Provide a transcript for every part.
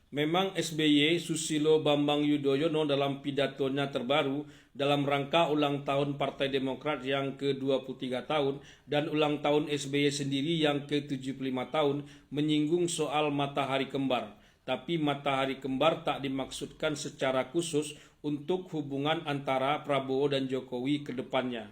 Memang SBY Susilo Bambang Yudhoyono dalam pidatonya terbaru dalam rangka ulang tahun Partai Demokrat yang ke-23 tahun dan ulang tahun SBY sendiri yang ke-75 tahun menyinggung soal matahari kembar. Tapi matahari kembar tak dimaksudkan secara khusus untuk hubungan antara Prabowo dan Jokowi ke depannya,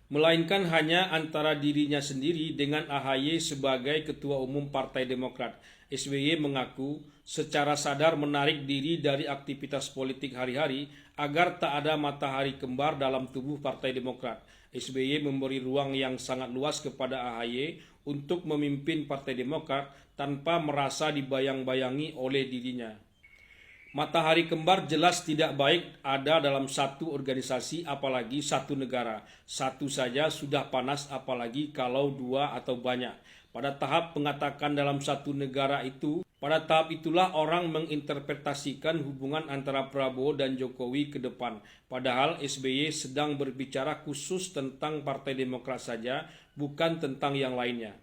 melainkan hanya antara dirinya sendiri dengan AHY sebagai Ketua Umum Partai Demokrat. SBY mengaku secara sadar menarik diri dari aktivitas politik hari-hari agar tak ada matahari kembar dalam tubuh Partai Demokrat. SBY memberi ruang yang sangat luas kepada AHY untuk memimpin Partai Demokrat tanpa merasa dibayang-bayangi oleh dirinya. Matahari kembar jelas tidak baik ada dalam satu organisasi apalagi satu negara. Satu saja sudah panas apalagi kalau dua atau banyak. Pada tahap mengatakan dalam satu negara itu, pada tahap itulah orang menginterpretasikan hubungan antara Prabowo dan Jokowi ke depan. Padahal SBY sedang berbicara khusus tentang Partai Demokrat saja, bukan tentang yang lainnya.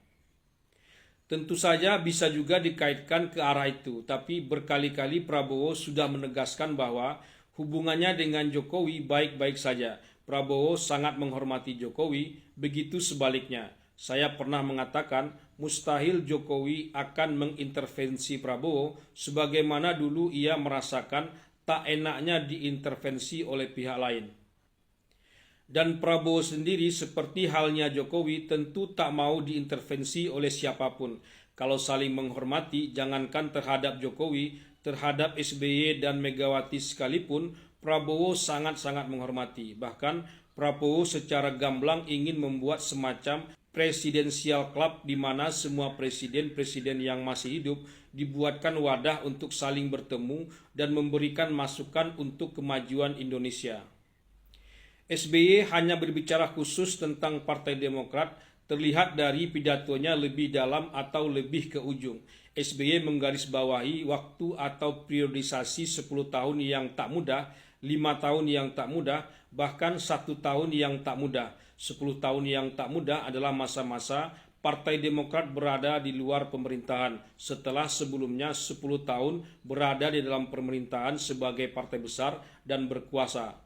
Tentu saja bisa juga dikaitkan ke arah itu, tapi berkali-kali Prabowo sudah menegaskan bahwa hubungannya dengan Jokowi baik-baik saja. Prabowo sangat menghormati Jokowi, begitu sebaliknya. Saya pernah mengatakan mustahil Jokowi akan mengintervensi Prabowo sebagaimana dulu ia merasakan tak enaknya diintervensi oleh pihak lain. Dan Prabowo sendiri seperti halnya Jokowi tentu tak mau diintervensi oleh siapapun. Kalau saling menghormati, jangankan terhadap Jokowi, terhadap SBY dan Megawati sekalipun, Prabowo sangat-sangat menghormati. Bahkan Prabowo secara gamblang ingin membuat semacam presidensial club di mana semua presiden-presiden yang masih hidup dibuatkan wadah untuk saling bertemu dan memberikan masukan untuk kemajuan Indonesia. SBY hanya berbicara khusus tentang Partai Demokrat, terlihat dari pidatonya lebih dalam atau lebih ke ujung. SBY menggarisbawahi waktu atau periodisasi 10 tahun yang tak mudah, 5 tahun yang tak mudah, bahkan 1 tahun yang tak mudah. 10 tahun yang tak mudah adalah masa-masa Partai Demokrat berada di luar pemerintahan setelah sebelumnya 10 tahun berada di dalam pemerintahan sebagai partai besar dan berkuasa.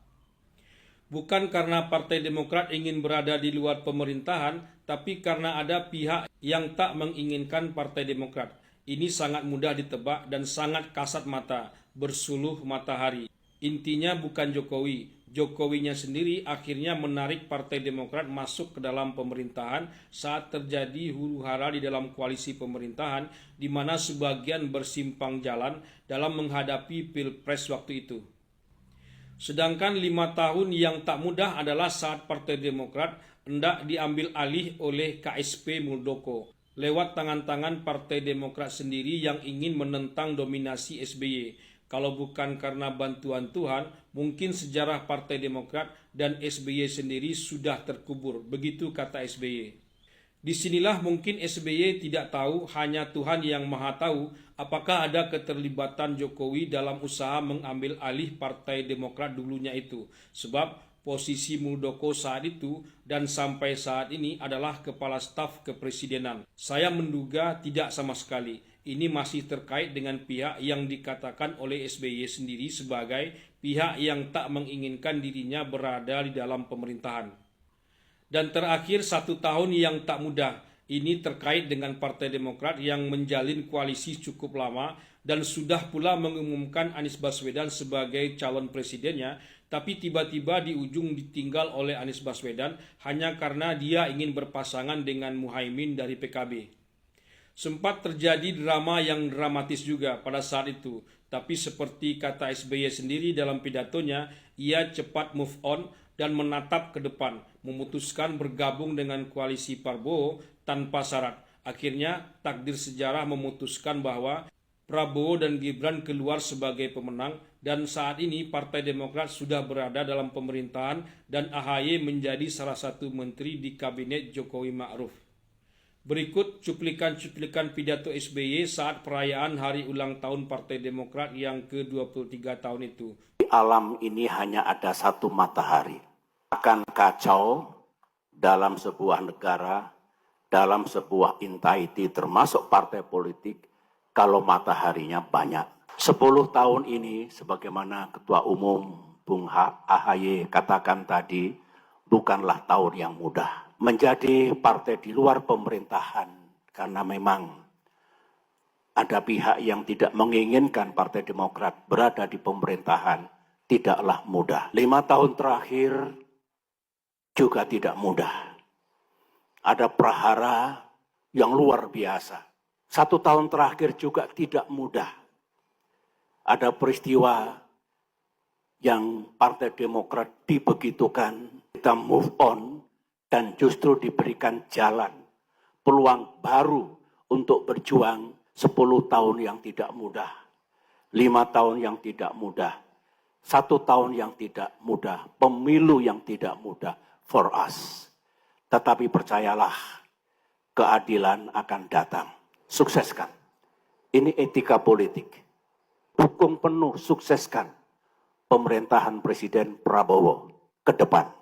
Bukan karena Partai Demokrat ingin berada di luar pemerintahan, tapi karena ada pihak yang tak menginginkan Partai Demokrat. Ini sangat mudah ditebak dan sangat kasat mata, bersuluh matahari. Intinya bukan Jokowi. Jokowinya sendiri akhirnya menarik Partai Demokrat masuk ke dalam pemerintahan saat terjadi huru-hara di dalam koalisi pemerintahan, di mana sebagian bersimpang jalan dalam menghadapi Pilpres waktu itu. Sedangkan 5 tahun yang tak mudah adalah saat Partai Demokrat hendak diambil alih oleh KSP Muldoko lewat tangan-tangan Partai Demokrat sendiri yang ingin menentang dominasi SBY. Kalau bukan karena bantuan Tuhan, mungkin sejarah Partai Demokrat dan SBY sendiri sudah terkubur, begitu kata SBY. Disinilah mungkin SBY tidak tahu, hanya Tuhan yang Maha tahu, apakah ada keterlibatan Jokowi dalam usaha mengambil alih Partai Demokrat dulunya itu. Sebab posisi Muldoko saat itu dan sampai saat ini adalah Kepala Staf Kepresidenan. Saya menduga tidak sama sekali. Ini masih terkait dengan pihak yang dikatakan oleh SBY sendiri sebagai pihak yang tak menginginkan dirinya berada di dalam pemerintahan. Dan terakhir 1 tahun yang tak mudah, ini terkait dengan Partai Demokrat yang menjalin koalisi cukup lama dan sudah pula mengumumkan Anies Baswedan sebagai calon presidennya, tapi tiba-tiba di ujung ditinggal oleh Anies Baswedan hanya karena dia ingin berpasangan dengan Muhaimin dari PKB. Sempat terjadi drama yang dramatis juga pada saat itu, tapi seperti kata SBY sendiri dalam pidatonya, ia cepat move on dan menatap ke depan, memutuskan bergabung dengan koalisi Prabowo tanpa syarat. Akhirnya takdir sejarah memutuskan bahwa Prabowo dan Gibran keluar sebagai pemenang dan saat ini Partai Demokrat sudah berada dalam pemerintahan dan AHY menjadi salah satu menteri di kabinet Jokowi Ma'ruf. Berikut cuplikan-cuplikan pidato SBY saat perayaan hari ulang tahun Partai Demokrat yang ke-23 tahun itu. Alam ini hanya ada satu matahari. Akan kacau dalam sebuah negara, dalam sebuah entity termasuk partai politik, kalau mataharinya banyak. 10 tahun ini, sebagaimana Ketua Umum Bung AHY katakan tadi, bukanlah tahun yang mudah. Menjadi partai di luar pemerintahan, karena memang ada pihak yang tidak menginginkan Partai Demokrat berada di pemerintahan, tidaklah mudah. 5 tahun terakhir juga tidak mudah. Ada prahara yang luar biasa. 1 tahun terakhir juga tidak mudah. Ada peristiwa yang Partai Demokrat dibegitukan, kita move on, dan justru diberikan jalan, peluang baru untuk berjuang 10 tahun yang tidak mudah, 5 tahun yang tidak mudah, 1 tahun yang tidak mudah, pemilu yang tidak mudah for us. Tetapi percayalah, keadilan akan datang. Sukseskan. Ini etika politik. Dukung penuh, sukseskan pemerintahan Presiden Prabowo ke depan.